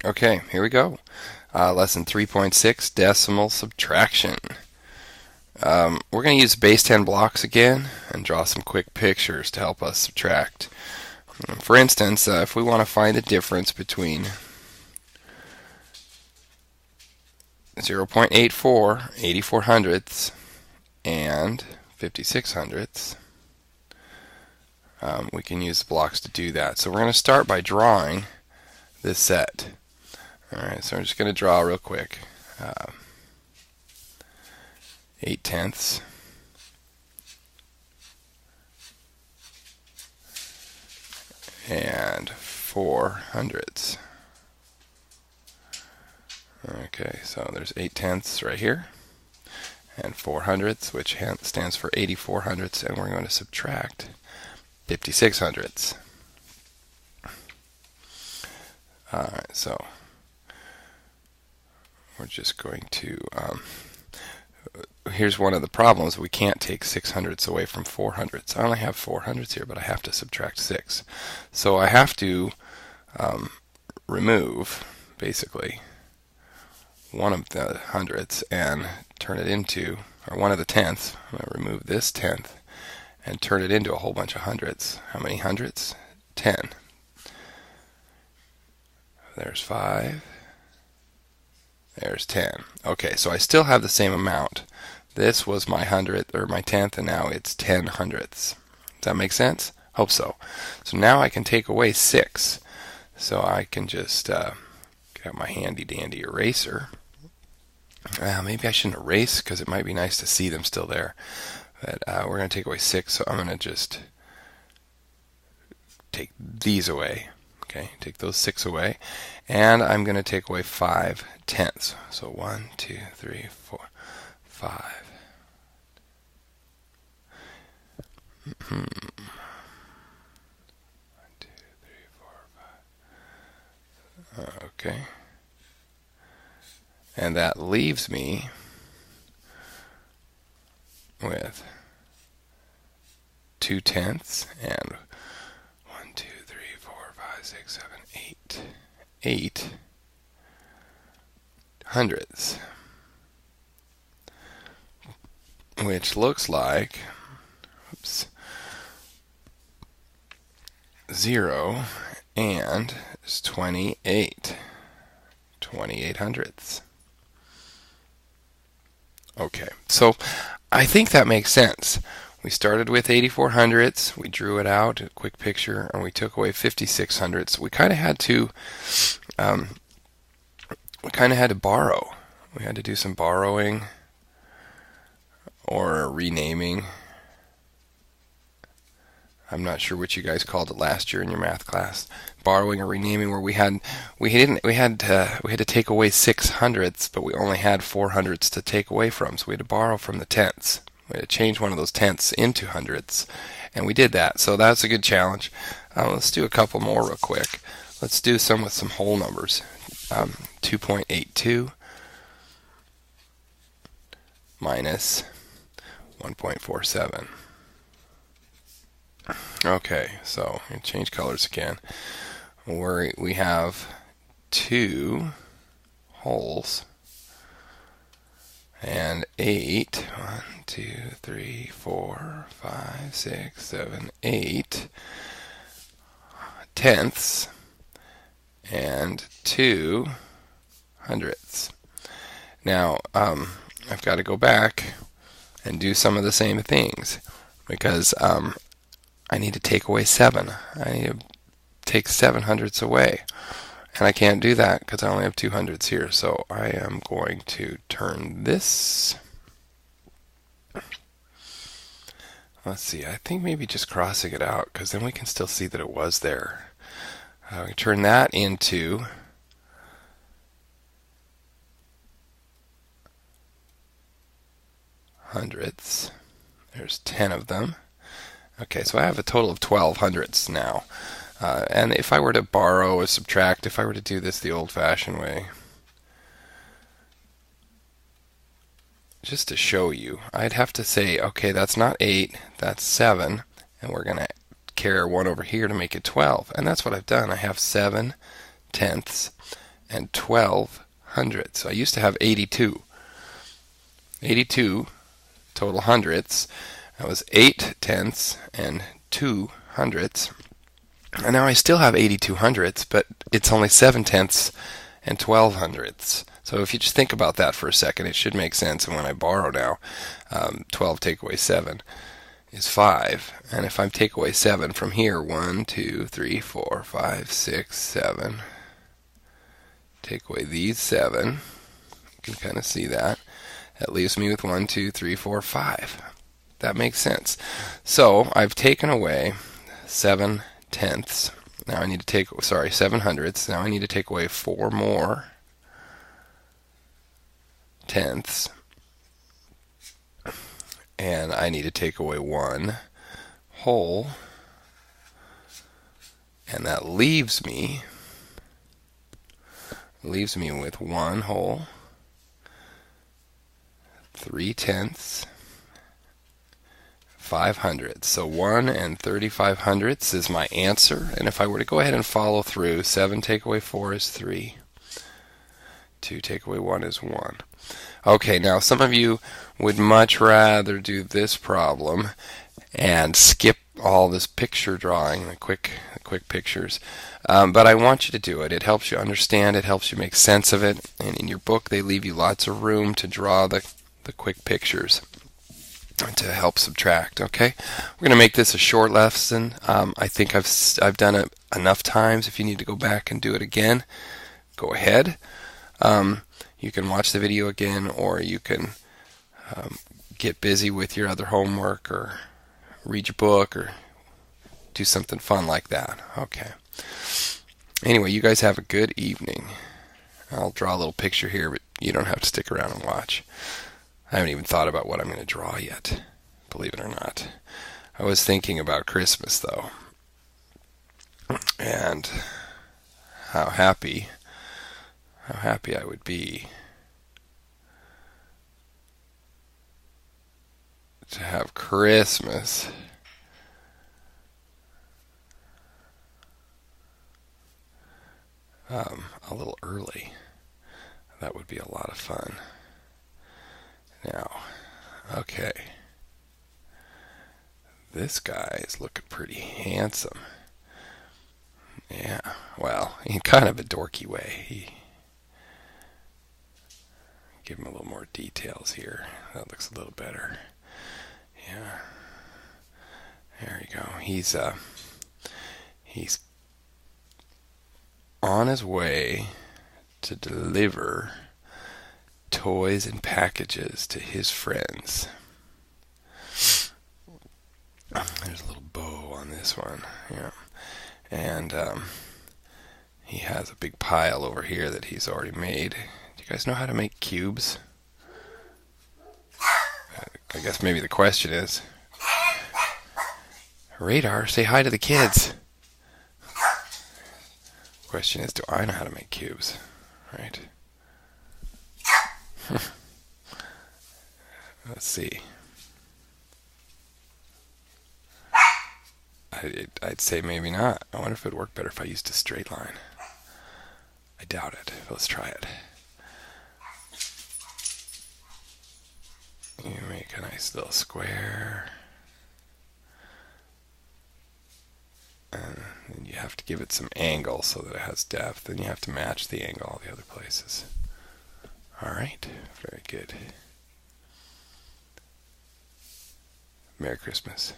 Okay, here we go. Lesson 3.6, decimal subtraction. We're going to use base 10 blocks again and draw some quick pictures to help us subtract. For instance, if we want to find the difference between 0.84, 84 hundredths, and 56 hundredths, we can use the blocks to do that. So we're going to start by drawing this set. Alright, so I'm just going to draw real quick. 8 tenths. And 4 hundredths. Okay, so there's 8 tenths right here, and 4 hundredths, which stands for 84 hundredths, and we're going to subtract 56 hundredths. Alright, so we're just going to, here's one of the problems. We can't take 6 hundredths away from 4 hundredths. I only have 4 hundredths here, but I have to subtract 6. So I have to remove, basically, one of the hundredths and turn it into, or one of the tenths. I'm going to remove this tenth and turn it into a whole bunch of hundredths. How many hundredths? 10. There's 5. There's 10. Okay, so I still have the same amount. This was my hundredth, or my tenth, and now it's 10 hundredths. Does that make sense? Hope so. So now I can take away 6. So I can just get my handy dandy eraser. Maybe I shouldn't erase because it might be nice to see them still there. But we're going to take away 6, so I'm going to just take these away. Okay, take those 6 away. And I'm going to take away 5 tenths. So 1, 2, 3, 4, 5. 1, 2, 3, 4, 5. Okay. And that leaves me with 2 tenths and 1, 2, 3, 4, 5, 6, 7, 8. 8 hundredths. Which looks like, oops, 0 and it's 28. 28 hundredths. Okay, so I think that makes sense. We started with 84 hundredths, we drew it out, a quick picture, and we took away 56 hundredths. We kind of had to, borrow. We had to do some borrowing or renaming. I'm not sure what you guys called it last year in your math class. Borrowing or renaming, where we had to take away 6 hundredths, but we only had 4 hundredths to take away from, so we had to borrow from the tenths. We had to change one of those tenths into hundredths, and we did that. So that's a good challenge. Let's do a couple more real quick. Let's do some with some whole numbers. 2.82 minus 1.47. Okay, so I'm going to change colors again. We have 2 wholes and 8, 1, 2, 3, 4, 5, 6, 7, 8 tenths and 2 hundredths. Now, I've got to go back and do some of the same things because I need to take away 7. I need to take 7 hundredths away. And I can't do that because I only have 2 hundredths here. So I am going to turn this. Let's see, I think maybe just crossing it out because then we can still see that it was there. We turn that into hundredths. There's 10 of them. Okay, so I have a total of 12 hundredths now. And if I were to borrow or subtract, if I were to do this the old-fashioned way, just to show you, I'd have to say, okay, that's not 8, that's 7, and we're going to carry 1 over here to make it 12. And that's what I've done. I have 7 tenths and 12 hundredths. So I used to have 82. 82 total hundredths. That was 8 tenths and 2 hundredths. And now I still have 82 hundredths, but it's only 7 tenths and 12 hundredths. So if you just think about that for a second, it should make sense. And when I borrow now, 12 take away 7 is 5. And if I take away 7 from here, 1, 2, 3, 4, 5, 6, 7. Take away these 7. You can kind of see that. That leaves me with 1, 2, 3, 4, 5. That makes sense. So I've taken away 7 tenths. Now I need to take, 7 hundredths. Now I need to take away 4 more tenths. And I need to take away 1 whole. And that leaves me with 1 whole, 3 tenths, 5 hundredths. So 1 and 35 hundredths is my answer. And if I were to go ahead and follow through, 7 take away 4 is 3. 2 take away 1 is 1. Okay, now some of you would much rather do this problem and skip all this picture drawing, the quick pictures. But I want you to do it. It helps you understand. It helps you make sense of it. And in your book, they leave you lots of room to draw the quick pictures to help subtract. Okay, we're going to make this a short lesson. I think I've done it enough times. If you need to go back and do it again, go ahead. You can watch the video again, or you can get busy with your other homework, or read your book, or do something fun like that. Okay. Anyway, you guys have a good evening. I'll draw a little picture here, but you don't have to stick around and watch. I haven't even thought about what I'm going to draw yet, believe it or not. I was thinking about Christmas, though, and how happy I would be to have Christmas a little early. That would be a lot of fun. Now, okay, this guy is looking pretty handsome. Yeah, well, in kind of a dorky way. Give him a little more details here. That looks a little better. Yeah, there you go. He's on his way to deliver toys and packages to his friends. There's a little bow on this one. Yeah, and he has a big pile over here that he's already made. Do you guys know how to make cubes? I guess maybe the question is, Radar, say hi to the kids. Question is, do I know how to make cubes? Right? Let's see. I'd say maybe not. I wonder if it would work better if I used a straight line. I doubt it. Let's try it. You make a nice little square. And then you have to give it some angle so that it has depth. Then you have to match the angle all the other places. Alright, very good. Merry Christmas.